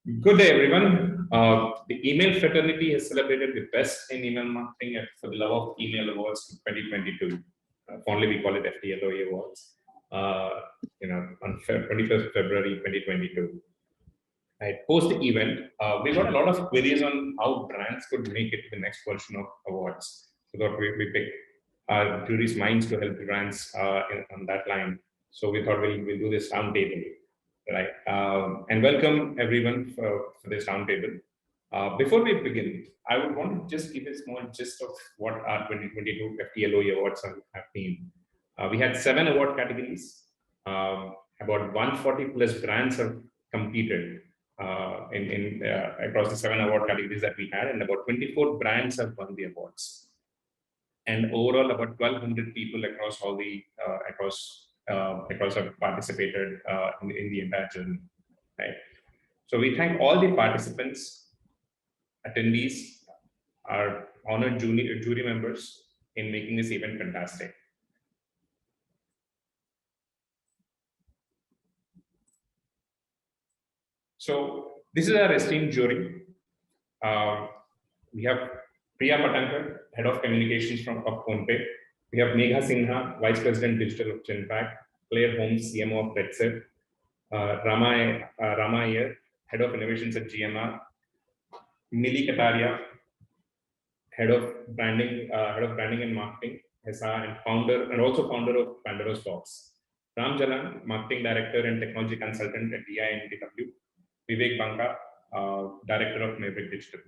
Good day, everyone. The email fraternity has celebrated the best in email marketing for the Love of Email Awards 2022. Fondly, we call it FTLOE Awards. On 21st February 2022. Post the event, we got a lot of queries on how brands could make it the next version of awards. So that we picked our jury's minds to help brands on that line. So we thought we'll do this roundtable. Right, and welcome everyone for this roundtable. Before we begin, I would want to just give a small gist of what our 2022 FTLOE awards have been. We had 7 award categories. About 140 plus brands have competed across the 7 award categories that we had, and about 24 brands have won the awards. And overall, about 1,200 people across all the have participated in the entire journey, right? So we thank all the participants, attendees, our honored jury members in making this event fantastic. So this is our esteemed jury. We have Priya Patankar, Head of Communications of PhonePe. We have Megha Sinha, Vice President Digital of Genpact, Claire Holmes, CMO of RedSet, Rama Iyer, Head of Innovations at GMR, Nili Kataria, Head of Branding and Marketing, and also founder of Pandora's Box. Ram Jalan, Marketing Director and Technology Consultant at DINTW. Vivek Banka, Director of Maverick Digital.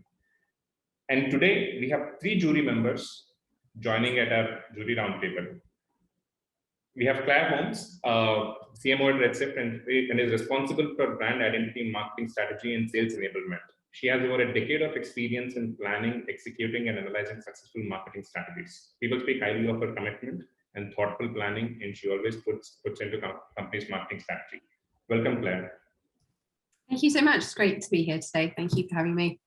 And today we have 3 jury members joining at our jury roundtable. We have Claire Holmes, CMO at RedSet, and is responsible for brand identity, marketing strategy, and sales enablement. She has over a decade of experience in planning, executing, and analyzing successful marketing strategies. People speak highly of her commitment and thoughtful planning, and she always puts into company's marketing strategy. Welcome, Claire. Thank you so much. It's great to be here today. Thank you for having me.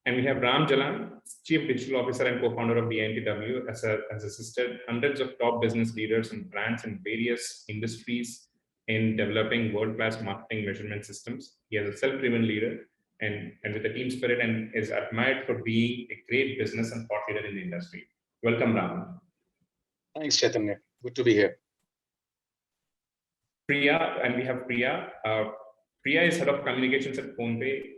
And we have Ram Jalan, Chief Digital Officer and co-founder of DINTW, has assisted hundreds of top business leaders and brands in various industries in developing world-class marketing measurement systems. He is a self-driven leader and with a team spirit, and is admired for being a great business and thought leader in the industry. Welcome, Ram. Thanks, Chaitanya. Good to be here. Priya, and we have Priya. Priya is Head of Communications at PhonePe,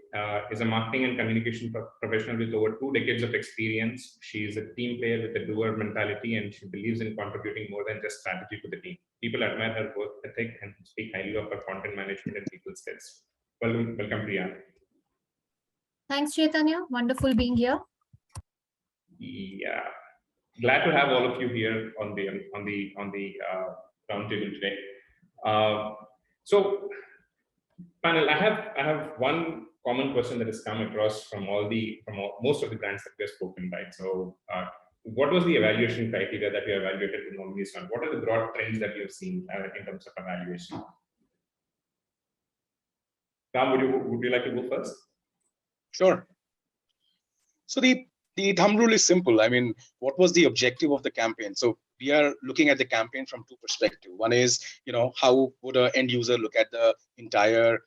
is a marketing and communication professional with over 2 decades of experience. She is a team player with a doer mentality, and she believes in contributing more than just strategy to the team. People admire her work ethic and speak highly of her content management and people skills. Welcome, Priya. Thanks, Chaitanya. Wonderful being here. Yeah, glad to have all of you here on the roundtable today. So, panel, I have one common question that has come across from most of the brands that we have spoken, right? So, what was the evaluation criteria that you evaluated in all these ones? What are the broad trends that you have seen in terms of evaluation? Ram, would you like to go first? Sure. So the thumb rule is simple. I mean, what was the objective of the campaign? So we are looking at the campaign from 2 perspectives. One is, how would an end user look at the entire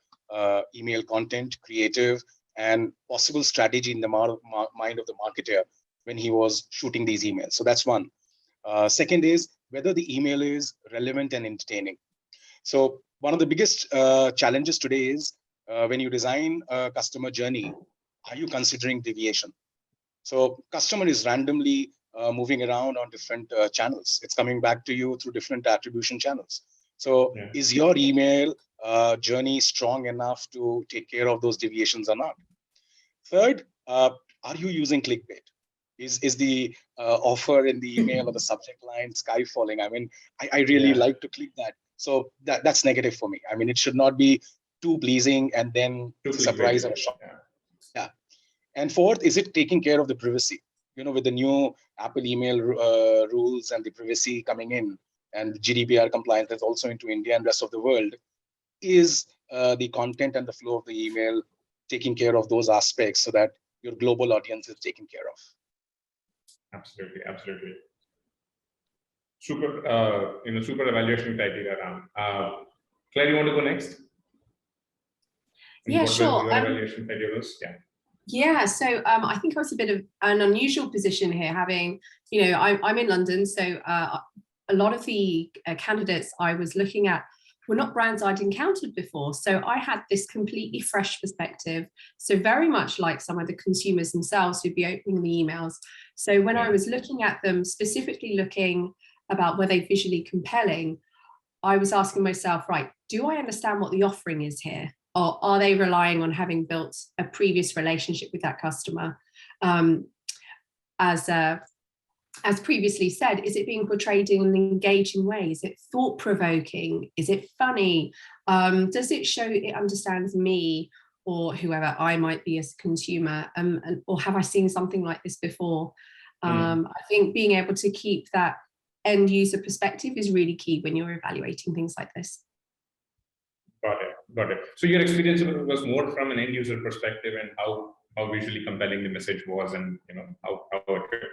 email content, creative, and possible strategy in the mind of the marketer when he was shooting these emails. So that's one. Second is whether the email is relevant and entertaining. So one of the biggest challenges today is when you design a customer journey, are you considering deviation? So customer is randomly moving around on different channels. It's coming back to you through different attribution channels. So is your email journey strong enough to take care of those deviations or not? Third, are you using clickbait? Is the offer in the email or the subject line sky falling? I mean, I really like to click that. So that's negative for me. I mean, it should not be too pleasing and then surprise and a shock. Yeah. And fourth, is it taking care of the privacy? With the new Apple email rules and the privacy coming in, and GDPR compliance that's also into India and rest of the world, is the content and the flow of the email taking care of those aspects so that your global audience is taken care of? Absolutely. Super evaluation criteria, Ram. Claire, you want to go next? And Yeah, what sure. were your evaluation criteria? Yeah. Yeah, so I think I was a bit of an unusual position here, having, I'm in London, so a lot of the candidates I was looking at were not brands I'd encountered before. So I had this completely fresh perspective. So very much like some of the consumers themselves who'd be opening the emails. So when I was looking at them, specifically looking about were they visually compelling, I was asking myself, right, do I understand what the offering is here? Or are they relying on having built a previous relationship with that customer? As previously said, is it being portrayed in an engaging way? Is it thought-provoking? Is it funny? Does it show it understands me or whoever I might be as a consumer? Or have I seen something like this before? I think being able to keep that end user perspective is really key when you're evaluating things like this. Got it. So your experience was more from an end user perspective and how visually compelling the message was, and how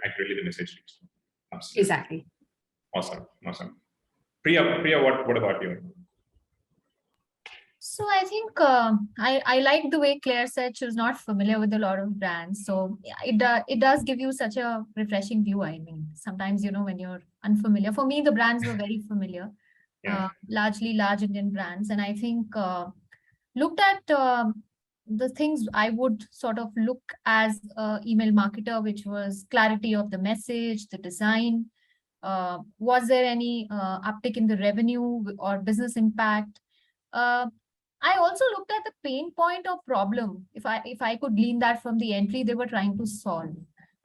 accurately the message reached. Absolutely. Exactly. Awesome. Priya, what about you? So I think I like the way Claire said she was not familiar with a lot of brands. So yeah, it does give you such a refreshing view. I mean, sometimes, when you're unfamiliar, for me, the brands were very familiar, largely large Indian brands. And I think looked at the things I would sort of look as an email marketer, which was clarity of the message, the design. Was there any uptick in the revenue or business impact? I also looked at the pain point or problem. If I could glean that from the entry they were trying to solve.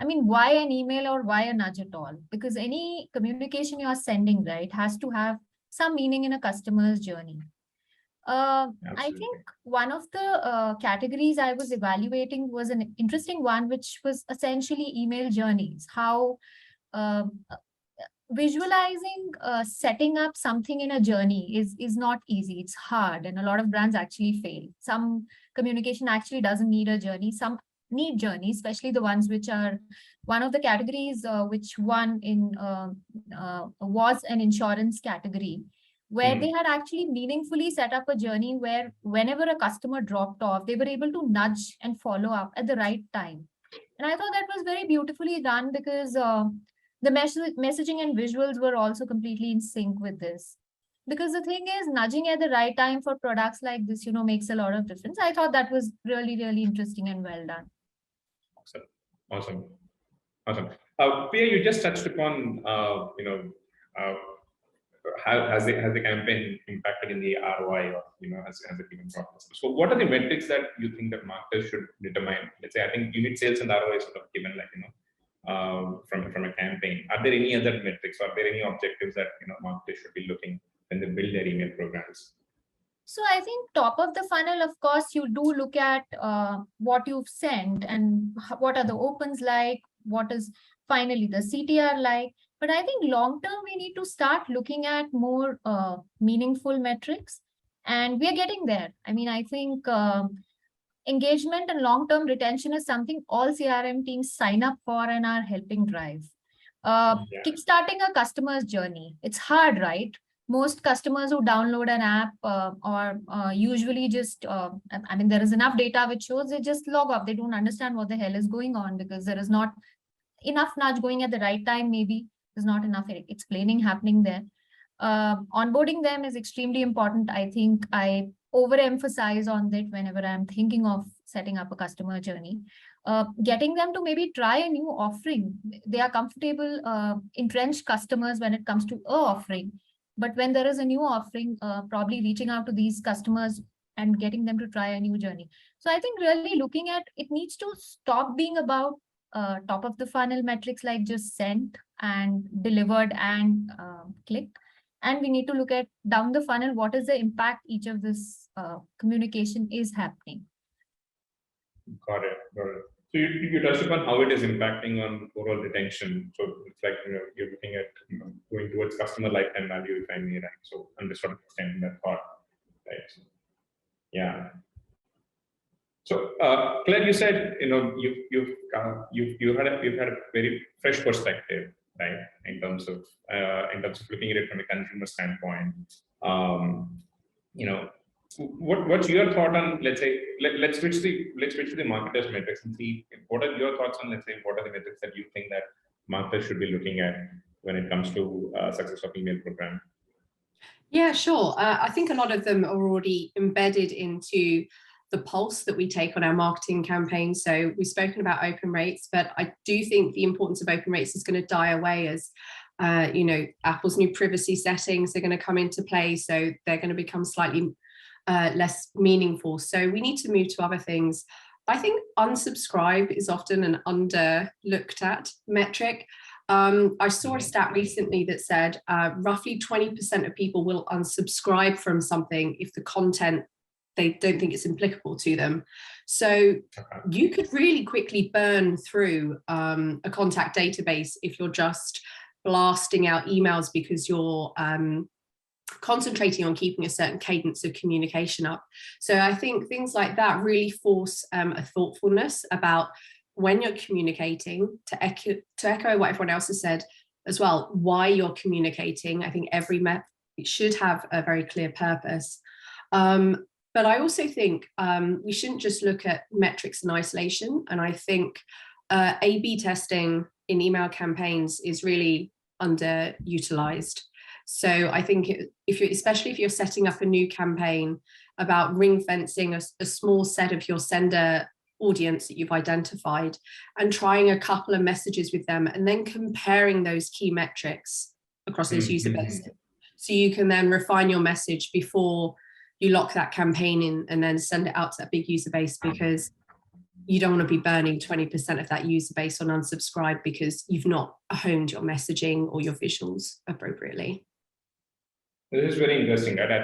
I mean, why an email or why a nudge at all? Because any communication you are sending, right, has to have some meaning in a customer's journey. I think one of the categories I was evaluating was an interesting one, which was essentially email journeys. How visualizing setting up something in a journey is not easy. It's hard, and a lot of brands actually fail. Some communication actually doesn't need a journey. Some need journeys, especially the ones which are one of the categories which won in was an insurance category, where they had actually meaningfully set up a journey where whenever a customer dropped off, they were able to nudge and follow up at the right time. And I thought that was very beautifully done, because the messaging and visuals were also completely in sync with this. Because the thing is, nudging at the right time for products like this, makes a lot of difference. I thought that was really, really interesting and well done. Awesome. Priya, you just touched upon, how has the campaign impacted in the ROI or, as a given process? So what are the metrics that you think that marketers should determine? Let's say, I think unit sales and ROI is sort of given, from a campaign. Are there any other metrics? Are there any objectives that marketers should be looking when they build their email programs? So I think top of the funnel, of course, you do look at what you've sent and what are the opens like, what is finally the CTR like. But I think long term, we need to start looking at more meaningful metrics, and we are getting there. I mean, I think engagement and long-term retention is something all CRM teams sign up for and are helping drive. Kickstarting a customer's journey. It's hard, right? Most customers who download an app or usually just, I mean, there is enough data which shows they just log off. They don't understand what the hell is going on, because there is not enough nudge going at the right time. Maybe there's not enough explaining happening there. Onboarding them is extremely important. I think I overemphasize on that whenever I'm thinking of setting up a customer journey. Getting them to maybe try a new offering. They are comfortable, entrenched customers when it comes to a offering. But when there is a new offering, probably reaching out to these customers and getting them to try a new journey. So I think really looking at it needs to stop being about top of the funnel metrics like just sent and delivered and clicked. And we need to look at down the funnel, what is the impact each of this communication is happening. Got it. So you touched upon how it is impacting on overall retention. So it's like, you're looking at going towards customer lifetime value, if I may, right? So I'm just sort of extending that thought, right? Yeah. So Claire, you said you've had a very fresh perspective, right? In terms of looking at it from a consumer standpoint. What's your thought on, let's say, let's switch to the marketers metrics and see what are your thoughts on, let's say, what are the metrics that you think that marketers should be looking at when it comes to success of email program? Yeah, sure. I think a lot of them are already embedded into the pulse that we take on our marketing campaigns. So we've spoken about open rates, but I do think the importance of open rates is going to die away as Apple's new privacy settings are going to come into play. So they're going to become slightly less meaningful. So we need to move to other things. I think unsubscribe is often an underlooked at metric. I saw a stat recently that said roughly 20% of people will unsubscribe from something if the content, they don't think it's applicable to them. So you could really quickly burn through a contact database if you're just blasting out emails because you're concentrating on keeping a certain cadence of communication up. So I think things like that really force a thoughtfulness about when you're communicating, to echo what everyone else has said as well, why you're communicating. I think every it should have a very clear purpose. But I also think we shouldn't just look at metrics in isolation. And I think A/B testing in email campaigns is really underutilized. So I think especially if you're setting up a new campaign, about ring fencing a small set of your sender audience that you've identified and trying a couple of messages with them and then comparing those key metrics across those user bases. So you can then refine your message before you lock that campaign in and then send it out to that big user base, because you don't want to be burning 20% of that user base on unsubscribe because you've not honed your messaging or your visuals appropriately. This is very interesting, right? I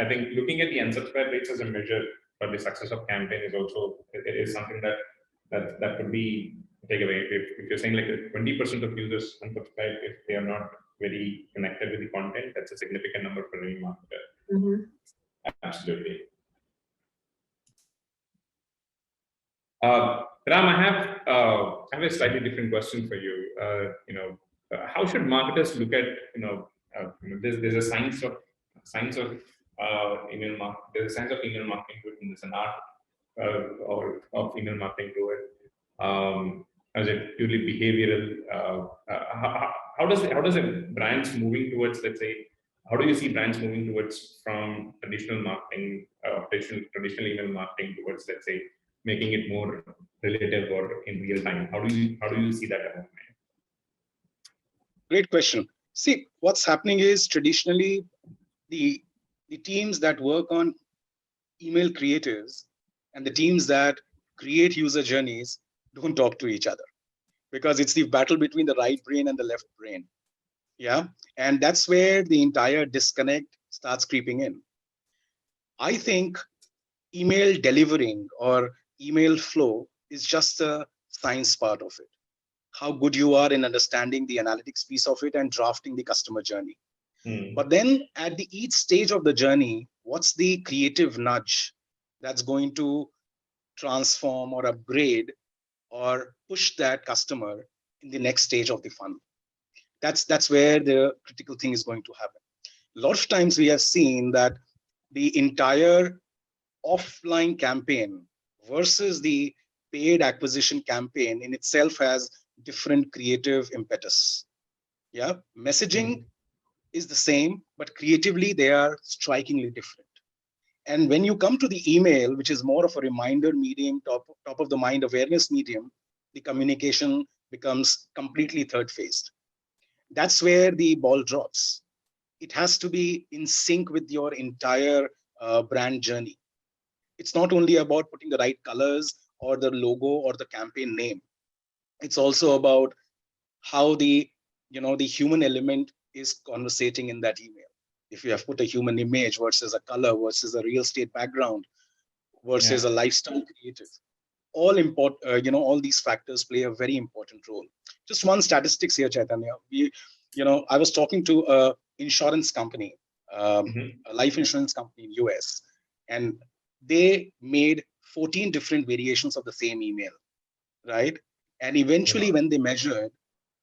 think looking at the unsubscribe rates as a measure for the success of campaign is also, it is something that could be takeaway. If you're saying like 20% of users unsubscribe if they are not very connected with the content, that's a significant number for any marketer. Absolutely. Ram, I have a slightly different question for you. How should marketers look at there's a science of email marketing. There's a science of email marketing to it, and there's an art of email marketing to it. As it purely behavioral, how does a brands moving towards, let's say, how do you see brands moving towards from traditional marketing, traditional email marketing towards, let's say, making it more relative or in real time? How do you see that development? Great question. See, what's happening is traditionally the teams that work on email creatives and the teams that create user journeys don't talk to each other, because it's the battle between the right brain and the left brain. Yeah. And that's where the entire disconnect starts creeping in. I think email delivering or email flow is just a science part of it. How good you are in understanding the analytics piece of it and drafting the customer journey. But then at each stage of the journey, what's the creative nudge that's going to transform or upgrade or push that customer in the next stage of the funnel? That's where the critical thing is going to happen. A lot of times we have seen that the entire offline campaign versus the paid acquisition campaign in itself has different creative impetus. Yeah, messaging is the same, but creatively they are strikingly different. And when you come to the email, which is more of a reminder medium, top of the mind awareness medium, the communication becomes completely third-phased. That's where the ball drops. It has to be in sync with your entire brand journey. It's not only about putting the right colors or the logo or the campaign name. It's also about how the human element is conversating in that email. If you have put a human image versus a color versus a real estate background versus a lifestyle creative, all these factors play a very important role. Just one statistics here, Chaitanya. I was talking to a insurance company, a life insurance company in US, and they made 14 different variations of the same email, right? And eventually when they measured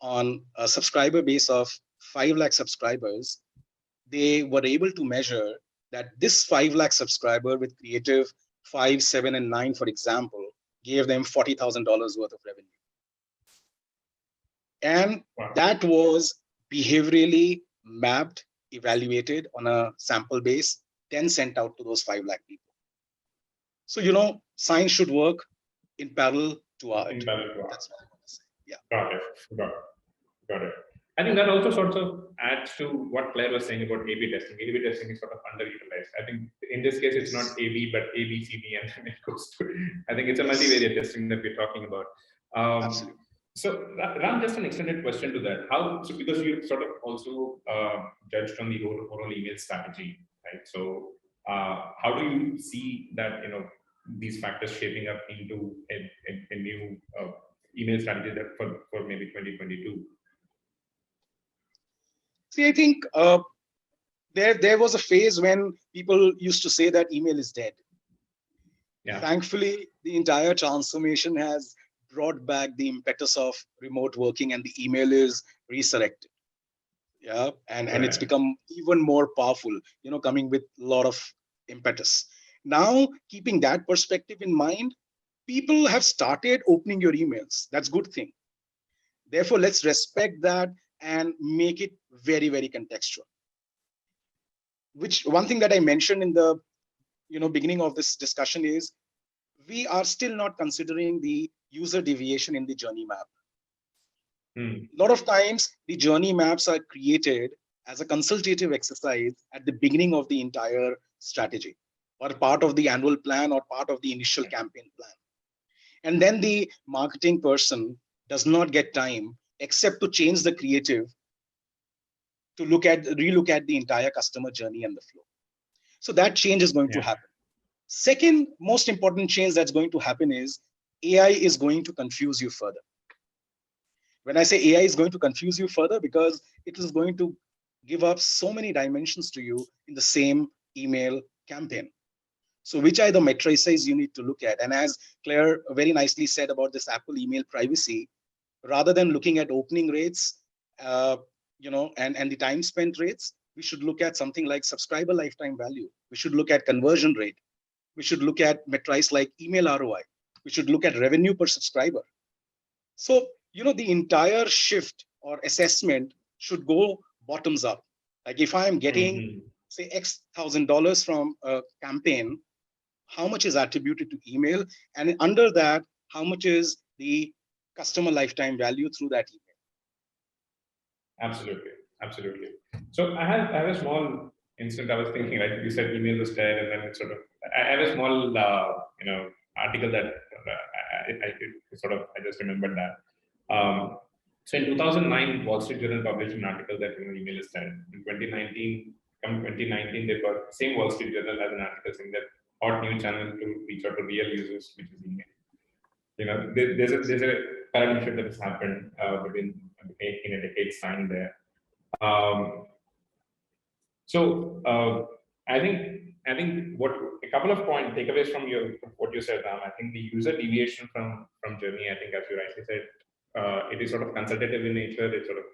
on a subscriber base of 5 lakh subscribers, they were able to measure that this 5 lakh subscriber with creative 5, 7, and 9, for example, gave them $40,000 worth of revenue. And that was behaviorally mapped, evaluated on a sample base, then sent out to those 5 lakh people. So, science should work in parallel to art. In parallel to art. That's what I want to say. Yeah. Got it. I think that also sort of adds to what Claire was saying about A/B testing. A/B testing is sort of underutilized. I think in this case, it's not A/B, but A, B, C, D, and then it goes to. I think it's a multivariate testing that we're talking about. Absolutely. So, Ram, just an extended question to that. So because you sort of also judged on the overall email strategy, right? So, how do you see that these factors shaping up into a new email strategy that for maybe 2022? See, I think there was a phase when people used to say that email is dead. Yeah. Thankfully, the entire transformation has brought back the impetus of remote working, and the email is resurrected. Yeah, and it's become even more powerful, coming with a lot of impetus. Now, keeping that perspective in mind, people have started opening your emails. That's a good thing. Therefore, let's respect that and make it very, very contextual. Which one thing that I mentioned in the beginning of this discussion is we are still not considering the user deviation in the journey map. A lot of times the journey maps are created as a consultative exercise at the beginning of the entire strategy, or part of the annual plan, or part of the initial campaign plan. And then the marketing person does not get time except to change the creative to relook at the entire customer journey and the flow. So that change is going to happen. Second most important change that's going to happen is AI is going to confuse you further. When I say AI is going to confuse you further, because it is going to give up so many dimensions to you in the same email campaign. So which are the matrices you need to look at? And as Claire very nicely said about this Apple email privacy, rather than looking at opening rates, and the time spent rates, we should look at something like subscriber lifetime value. We should look at conversion rate. We should look at metrics like email ROI. We should look at revenue per subscriber. So, the entire shift or assessment should go bottoms up. Like if I am getting, say, X $1,000 from a campaign, how much is attributed to email? And under that, how much is the customer lifetime value through that email? Absolutely. So I have a small incident. I was thinking, like you said, email was dead, and then it sort of. I have a small, article that I just remembered that. So in 2009, Wall Street Journal published an article that email is dead. In 2019, they got same Wall Street Journal as an article saying that hot new channel to reach out to real users, which is email. There's a paradigm shift that has happened in a decade's time there. I think what a couple of takeaways from what you said, Ram. I think the user deviation from journey, I think as you rightly said, it is sort of consultative in nature. It's sort of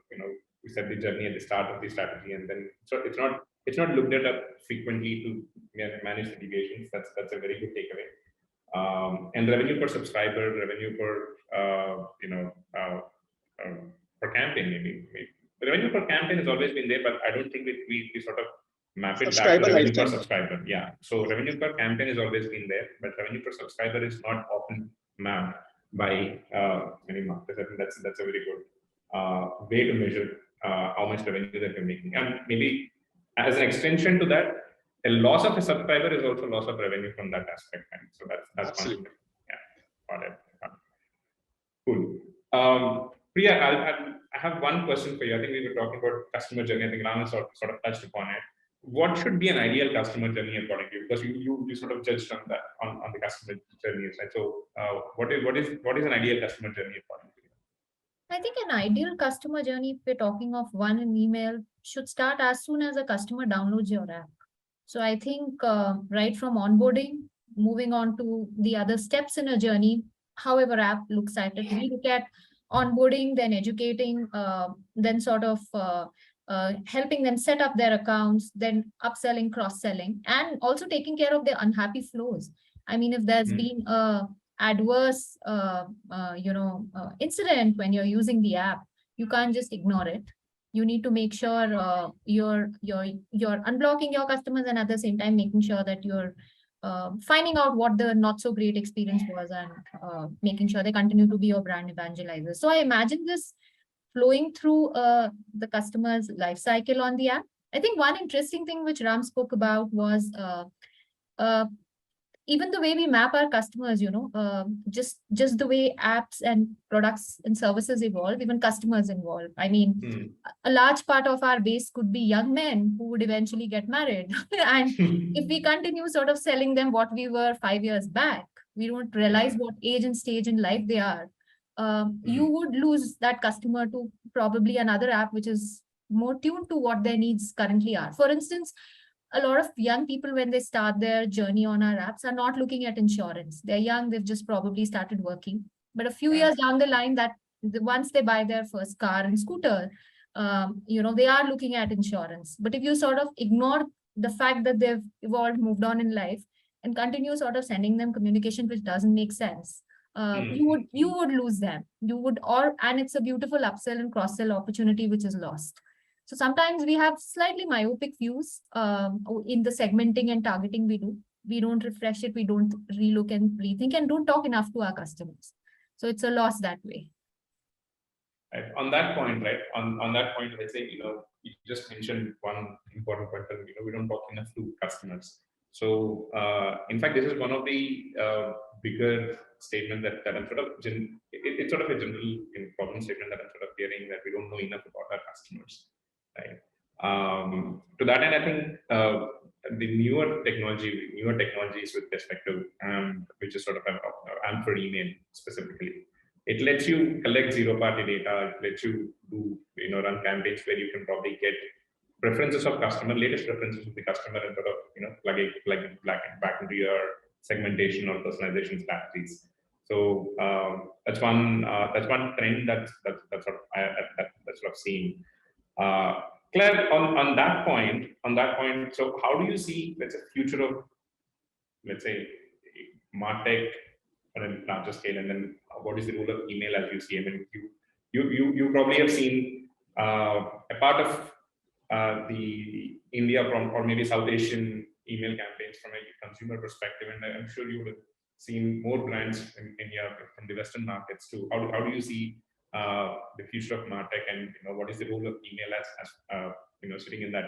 we set the journey at the start of the strategy, and then so it's not looked at frequently to manage the deviations. That's a very good takeaway. And revenue per subscriber, revenue per per campaign, maybe. The revenue per campaign has always been there, but I don't think we sort of map it back to revenue per subscriber. Yeah. So revenue per campaign has always been there, but revenue per subscriber is not often mapped by many marketers. I think that's a very good way to measure how much revenue that you're making. And maybe as an extension to that, a loss of a subscriber is also loss of revenue from that aspect. Right? So that's one. Yeah. Got it. Cool. Priya, I have one question for you. I think we were talking about customer journey. I think Ram sort of touched upon it. What should be an ideal customer journey according to you? Because you sort of judged on that on the customer journey, right? So what is an ideal customer journey according to you? I think an ideal customer journey, if we're talking of one in email, should start as soon as a customer downloads your app. So I think right from onboarding, moving on to the other steps in a journey, however app looks at it, we look at onboarding, then educating, then sort of helping them set up their accounts, then upselling, cross-selling, and also taking care of their unhappy flows. I mean, if there's been a adverse, incident when you're using the app, you can't just ignore it. You need to make sure you're unblocking your customers, and at the same time making sure that you're finding out what the not so great experience was, and making sure they continue to be your brand evangelizers. So I imagine this flowing through the customer's life cycle on the app. I think one interesting thing which Ram spoke about was even the way we map our customers, just the way apps and products and services evolve, even customers evolve. I mean, a large part of our base could be young men who would eventually get married. And if we continue sort of selling them what we were 5 years back, we don't realize what age and stage in life they are. You would lose that customer to probably another app which is more tuned to what their needs currently are. For instance, a lot of young people, when they start their journey on our apps, are not looking at insurance. They're young, they've just probably started working. But a few years down the line, that once they buy their first car and scooter, they are looking at insurance. But if you sort of ignore the fact that they've evolved, moved on in life, and continue sort of sending them communication which doesn't make sense, you would lose them. And it's a beautiful upsell and cross-sell opportunity which is lost. So sometimes we have slightly myopic views in the segmenting and targeting we do. We don't refresh it, we don't relook and rethink, and don't talk enough to our customers. So it's a loss that way. Right. On that point, right? On that point, let's say, you just mentioned one important point that we don't talk enough to customers. So in fact, this is one of the bigger statement that I'm sort of it's sort of a general problem statement that I'm sort of hearing, that we don't know enough about our customers. Right. To that end, I think the newer technologies with respect to which is sort of AMP for email specifically, it lets you collect zero-party data. It lets you do run campaigns where you can probably get preferences of customer, latest preferences of the customer, and sort of plug it back into your segmentation or personalization strategies. So that's one trend that's sort of seen. Claire, on that point, so how do you see, let's say, future of, let's say, MarTech on a larger scale, and then what is the role of email as you see? I mean, you probably have seen a part of the India or maybe South Asian email campaigns from a consumer perspective, and I'm sure you would have seen more brands in from the Western markets too. How do you see the future of MarTech, and what is the role of email as sitting in that?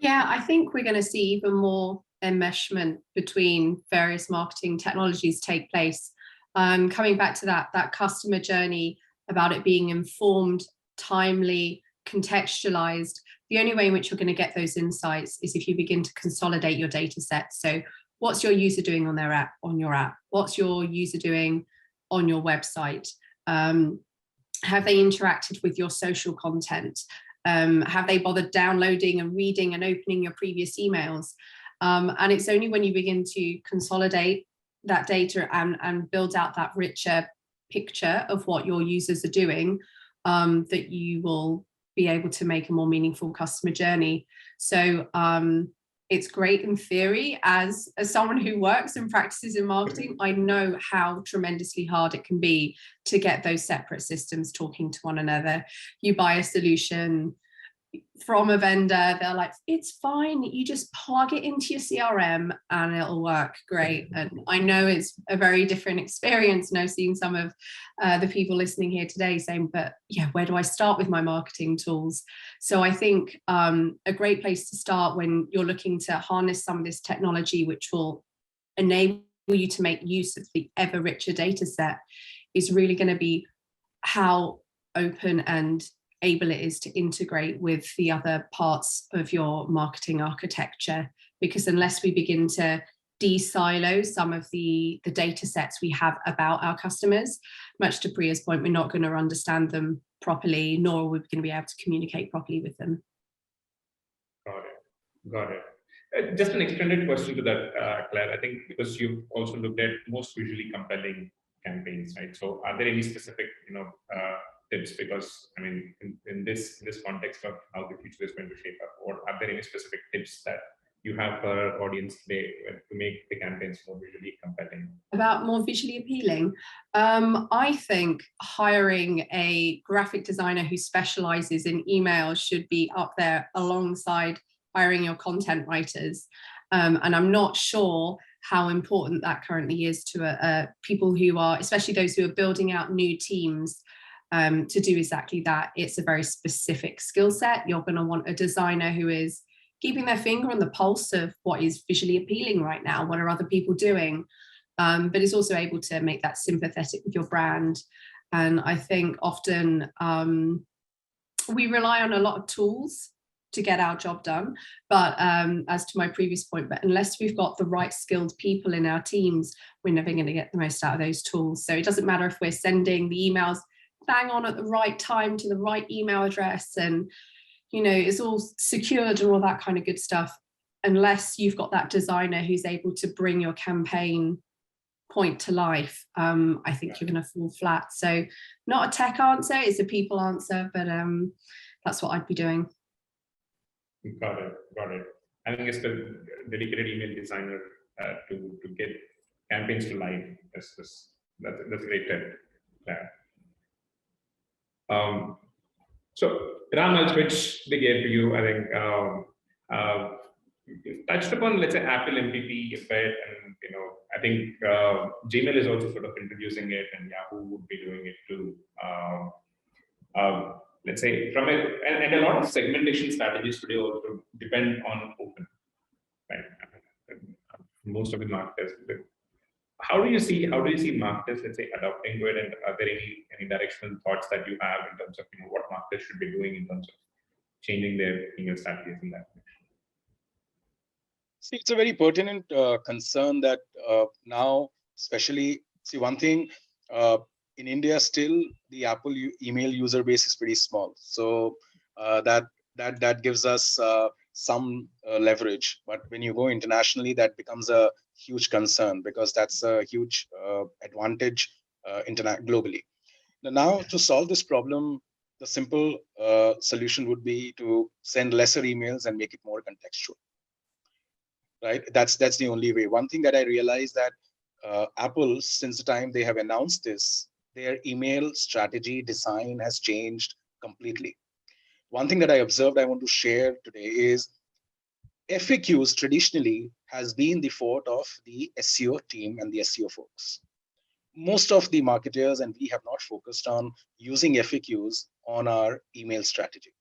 Yeah, I think we're going to see even more enmeshment between various marketing technologies take place. Coming back to that customer journey, about it being informed, timely, contextualized. The only way in which you're going to get those insights is if you begin to consolidate your data set. So what's your user doing on their app, on your app? What's your user doing on your website? Have they interacted with your social content? Have they bothered downloading and reading and opening your previous emails? And it's only when you begin to consolidate that data and build out that richer picture of what your users are doing that you will be able to make a more meaningful customer journey. So it's great in theory. As someone who works and practices in marketing, I know how tremendously hard it can be to get those separate systems talking to one another. You buy a solution from a vendor, they're like, it's fine, you just plug it into your CRM and it'll work great. And I know it's a very different experience, and I've seen some of the people listening here today saying, but yeah, where do I start with my marketing tools? So I think a great place to start when you're looking to harness some of this technology, which will enable you to make use of the ever richer data set, is really going to be how open and able it is to integrate with the other parts of your marketing architecture. Because unless we begin to de-silo some of the data sets we have about our customers, much to Priya's point, we're not going to understand them properly, nor are we going to be able to communicate properly with them. Got it. Just an extended question to that, Claire. I think because you've also looked at most visually compelling campaigns, right? So are there any specific, tips? Because I mean, in this context of how the future is going to shape up, or are there any specific tips that you have for our audience today to make the campaigns more visually compelling? About more visually appealing, I think hiring a graphic designer who specializes in emails should be up there alongside hiring your content writers. And I'm not sure how important that currently is to people who are, especially those who are building out new teams, to do exactly that. It's a very specific skill set. You're going to want a designer who is keeping their finger on the pulse of what is visually appealing right now. What are other people doing? But is also able to make that sympathetic with your brand. And I think often we rely on a lot of tools to get our job done. But as to my previous point, but unless we've got the right skilled people in our teams, we're never going to get the most out of those tools. So it doesn't matter if we're sending the emails bang on at the right time to the right email address, and it's all secured and all that kind of good stuff. Unless you've got that designer who's able to bring your campaign point to life, I think you're going to fall flat. So not a tech answer, it's a people answer, but that's what I'd be doing. Got it. I think it's the dedicated email designer to get campaigns to life. That's a great tip. Yeah. So Ram, I'll switch the gear to you. I think you touched upon, let's say, Apple MPP a bit, and I think Gmail is also sort of introducing it, and Yahoo would be doing it too. Let's say and a lot of segmentation strategies today also depend on open, right? Most of the marketers. How do you see marketers, let's say, adopting to it, and are there any directional thoughts that you have in terms of what marketers should be doing in terms of changing their email strategies in that direction? See, it's a very pertinent concern that now, especially, see, one thing, in India, still the Apple email user base is pretty small. So that gives us some leverage. But when you go internationally, that becomes a huge concern, because that's a huge advantage globally. Now, to solve this problem, the simple solution would be to send lesser emails and make it more contextual. Right? That's the only way. One thing that I realized that Apple, since the time they have announced this, their email strategy design has changed completely. One thing that I observed I want to share today is FAQs traditionally has been the forte of the SEO team and the SEO folks. Most of the marketers and we have not focused on using FAQs on our email strategy.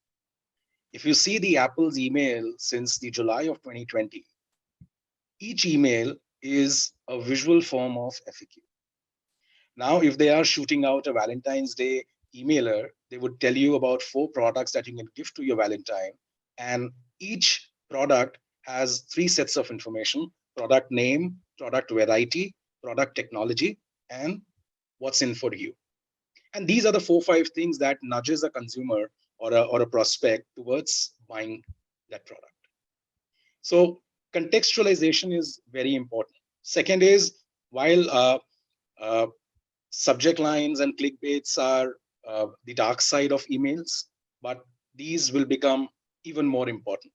If you see the Apple's email since the July of 2020, each email is a visual form of FAQ. Now, if they are shooting out a Valentine's Day emailer, they would tell you about 4 products that you can gift to your Valentine. And each product has 3 sets of information: product name, product variety, product technology, and what's in for you. And these are the 4-5 things that nudges a consumer or a prospect towards buying that product. So contextualization is very important. Second is, while subject lines and clickbaits are the dark side of emails, but these will become even more important.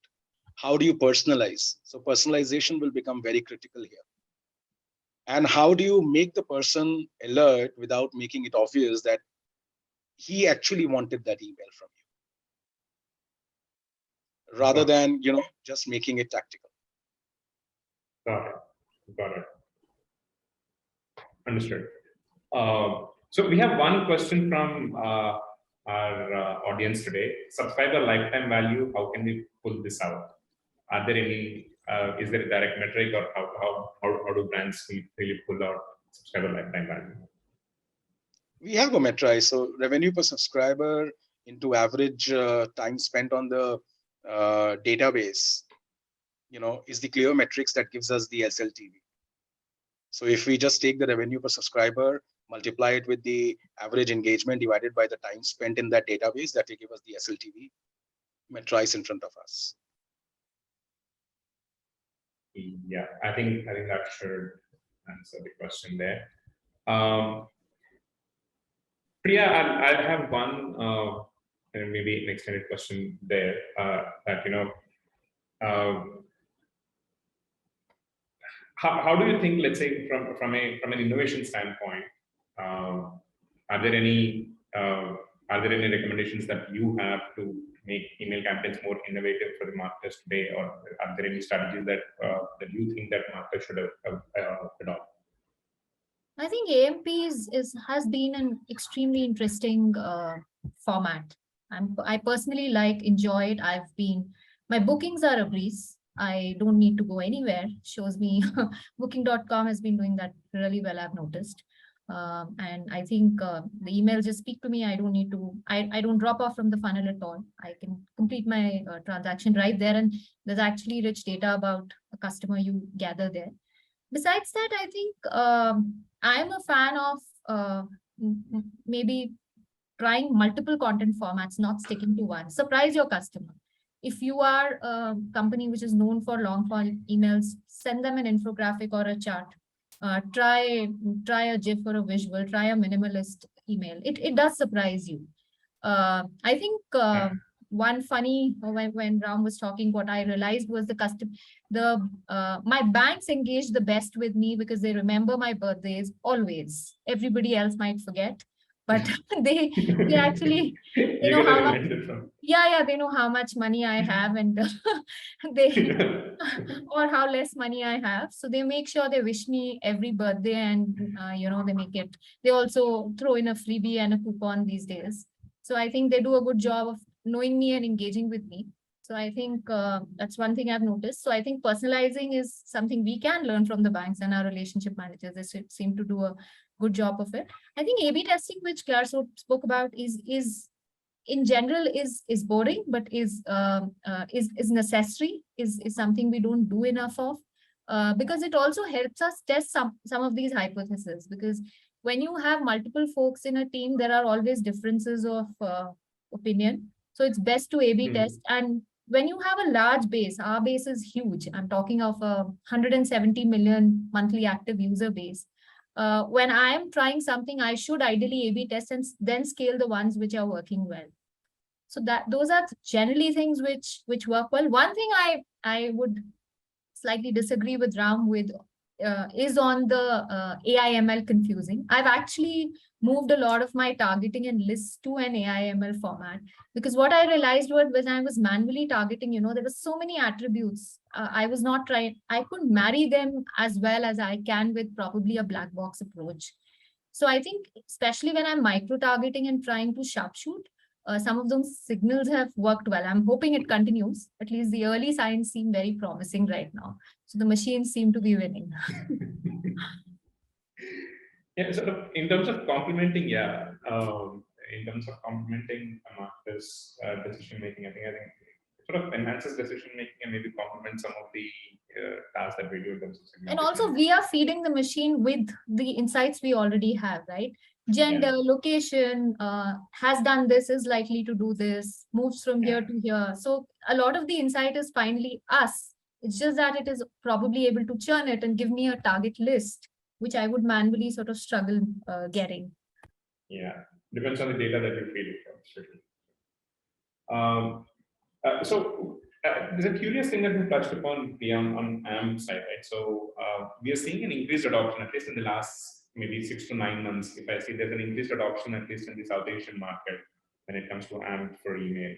How do you personalize? So personalization will become very critical here. And how do you make the person alert without making it obvious that he actually wanted that email from you, rather than just making it tactical. Got it. Understood. So we have one question from our audience today. Subscriber lifetime value, how can we pull this out? Are there any, is there a direct metric, or how do brands really pull out subscriber lifetime value? We have a metric. So revenue per subscriber into average time spent on the database, is the clear metrics that gives us the SLTV. So if we just take the revenue per subscriber, multiply it with the average engagement divided by the time spent in that database, that will give us the SLTV metrics in front of us. Yeah, I think that should answer the question there. Priya, I have one and maybe an extended question there. That how do you think, let's say, from an innovation standpoint, are there any recommendations that you have to make email campaigns more innovative for the marketers today, or are there any strategies that you think that marketers should adopt? I think AMP has been an extremely interesting format. I personally enjoy it. My bookings are a breeze. I don't need to go anywhere. Shows me booking.com has been doing that really well, I've noticed. And I think the emails just speak to me. I don't need to, I don't drop off from the funnel at all. I can complete my transaction right there. And there's actually rich data about a customer you gather there. Besides that, I think I'm a fan of maybe trying multiple content formats, not sticking to one. Surprise your customer. If you are a company which is known for long form emails, send them an infographic or a chart. Try a GIF or a visual, try a minimalist email. It does surprise you. I think one funny, when Ram was talking, what I realized was my banks engage the best with me because they remember my birthdays always. Everybody else might forget, but they actually they know how much. Yeah, they know how much money I have, and they or how less money I have. So they make sure they wish me every birthday, and they also throw in a freebie and a coupon these days. So I think they do a good job of knowing me and engaging with me. So I think that's one thing I've noticed. So I think personalizing is something we can learn from the banks and our relationship managers. They seem to do a good job of it. I think A/B testing, which Claire spoke about, is in general is boring, but is necessary. Is something we don't do enough of, because it also helps us test some of these hypotheses. Because when you have multiple folks in a team, there are always differences of opinion. So it's best to A/B test. And when you have a large base, our base is huge. I'm talking of a 170 million monthly active user base. When I am trying something, I should ideally A/B test and then scale the ones which are working well. So those are generally things which work well. One thing I would slightly disagree with Ram with is on the AI/ML confusing. I've actually moved a lot of my targeting and lists to an AI/ML format, because what I realized was when I was manually targeting, there were so many attributes. I couldn't marry them as well as I can with probably a black box approach. So I think, especially when I'm micro-targeting and trying to sharpshoot, some of those signals have worked well. I'm hoping it continues. At least the early signs seem very promising right now. So the machines seem to be winning. Yeah, sort of in terms of complementing, in terms of complementing this decision making, I think it sort of enhances decision making and maybe complements some of the tasks that we do in terms of segmentation. And also, we are feeding the machine with the insights we already have, right? Gender, location, has done this, is likely to do this, moves from here to here. So a lot of the insight is finally us. It's just that it is probably able to churn it and give me a target list, which I would manually sort of struggle getting. Yeah, depends on the data that you feed it from. So there's a curious thing that we touched upon on AMP side, right? So we are seeing an increased adoption, at least in the last maybe 6 to 9 months. If I see there's an increased adoption, at least in the South Asian market, when it comes to AMP for email.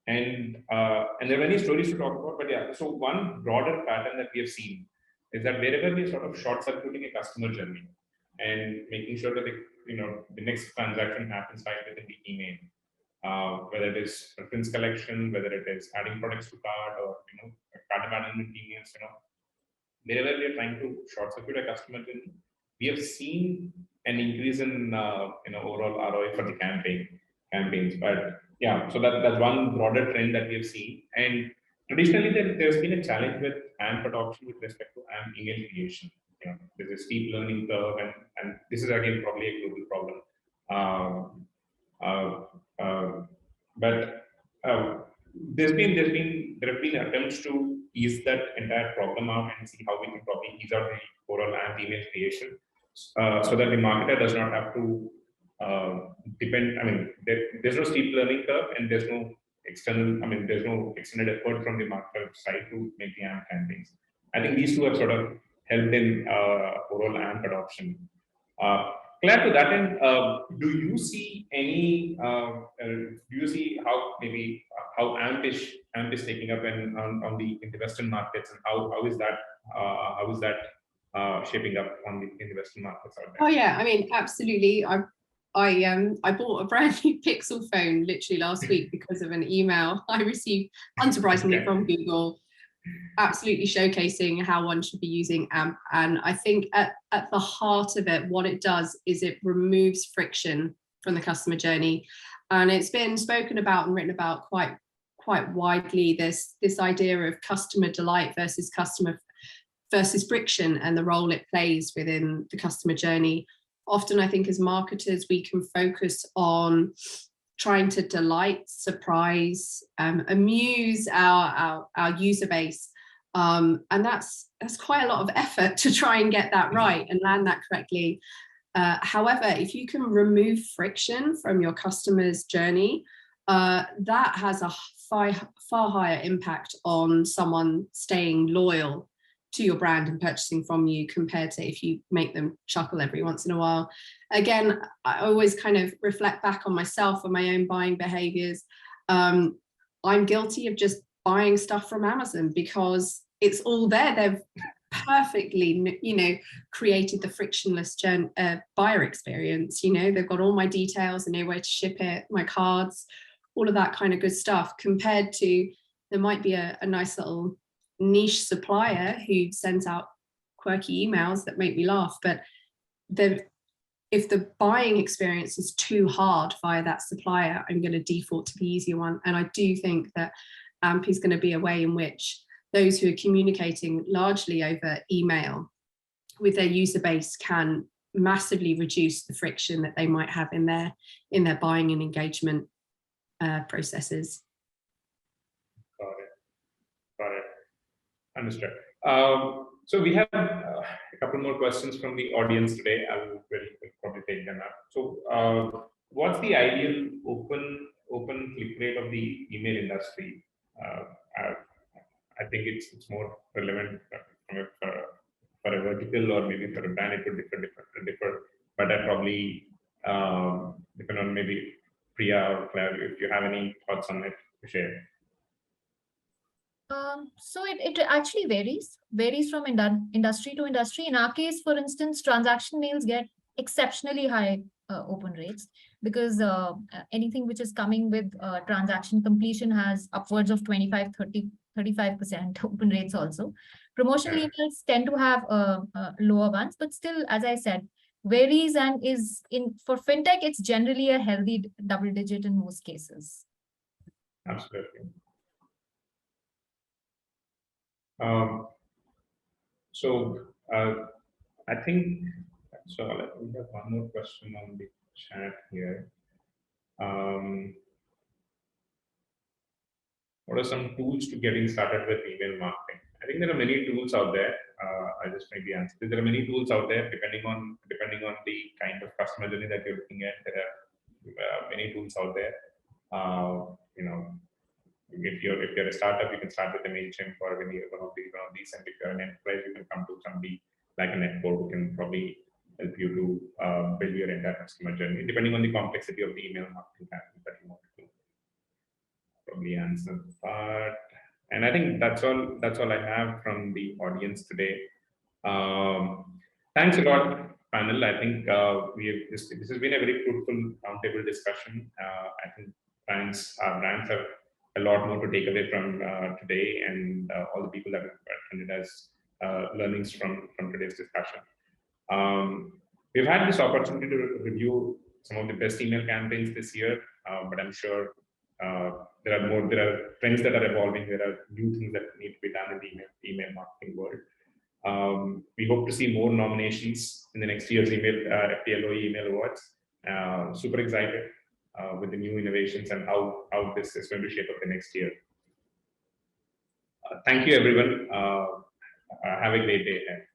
And there are many stories to talk about, but yeah, so one broader pattern that we have seen is that wherever we are sort of short circuiting a customer journey and making sure that the next transaction happens right within the email, whether it is reference collection, whether it is adding products to cart, or cart abandonment emails, wherever we are trying to short circuit a customer journey, we have seen an increase in overall ROI for the campaigns. But yeah, so that's one broader trend that we have seen. And traditionally, there's been a challenge with AMP adoption with respect to AMP email creation. There's a steep learning curve, and this is again probably a global problem. But there have been attempts to ease that entire problem out and see how we can probably ease out the overall AMP email creation, so that the marketer does not have to depend. I mean, there's no steep learning curve, and there's no there's no extended effort from the marketer side to make the AMP campaigns. I think these two have sort of helped in overall AMP adoption. Claire, to that end, do you see any? Do you see how maybe how AMP is taking up on the Western markets, and how is that shaping up in the Western markets out there? Oh yeah, I mean, absolutely. I bought a brand new Pixel phone literally last week because of an email I received, unsurprisingly, from Google, absolutely showcasing how one should be using AMP. And I think at the heart of it, what it does is it removes friction from the customer journey. And it's been spoken about and written about quite widely, this idea of customer delight versus friction and the role it plays within the customer journey. Often, I think as marketers, we can focus on trying to delight, surprise, amuse our user base. And that's quite a lot of effort to try and get that right and land that correctly. However, if you can remove friction from your customer's journey, that has a far higher impact on someone staying loyal to your brand and purchasing from you compared to if you make them chuckle every once in a while. Again, I always kind of reflect back on myself and my own buying behaviors. I'm guilty of just buying stuff from Amazon because it's all there. They've perfectly, created the frictionless buyer experience. They've got all my details and know where to ship it, my cards, all of that kind of good stuff, compared to there might be a nice little niche supplier who sends out quirky emails that make me laugh, but if the buying experience is too hard via that supplier, I'm going to default to the easier one. And I do think that AMP is going to be a way in which those who are communicating largely over email with their user base can massively reduce the friction that they might have in their buying and engagement processes. Got it. Understood. So we have a couple more questions from the audience today. I will probably take them up. So what's the ideal open click rate of the email industry? I think it's more relevant for a vertical, or maybe for a brand it could differ. But that probably depend on maybe Priya or Claire, if you have any thoughts on it to share. So it actually varies from industry to industry. In our case, for instance, transaction mails get exceptionally high open rates because anything which is coming with transaction completion has upwards of 25-35% open rates also. Promotional emails tend to have lower ones, but still, as I said, varies and for fintech, it's generally a healthy double digit in most cases. Absolutely. I think so. We have one more question on the chat here. What are some tools to getting started with email marketing? I think there are many tools out there. I just maybe answer. There are many tools out there depending on the kind of customer journey that you're looking at. There are many tools out there. If you're a startup, you can start with a MailChimp or any one of these, and if you're an enterprise, you can come to somebody like a Netcode who can probably help you to build your entire customer journey, depending on the complexity of the email marketing that you want to do. Probably answer that. And I think that's all I have from the audience today. Thanks a lot, panel. I think this has been a very fruitful roundtable discussion. I think brands have a lot more to take away from today, and all the people that have attended as learnings from today's discussion. We've had this opportunity to review some of the best email campaigns this year, but I'm sure there are trends that are evolving. There are new things that need to be done in the email marketing world. We hope to see more nominations in the next year's FTLOE email awards. Super excited with the new innovations and how this is going to shape up the next year. Thank you, everyone. Have a great day ahead.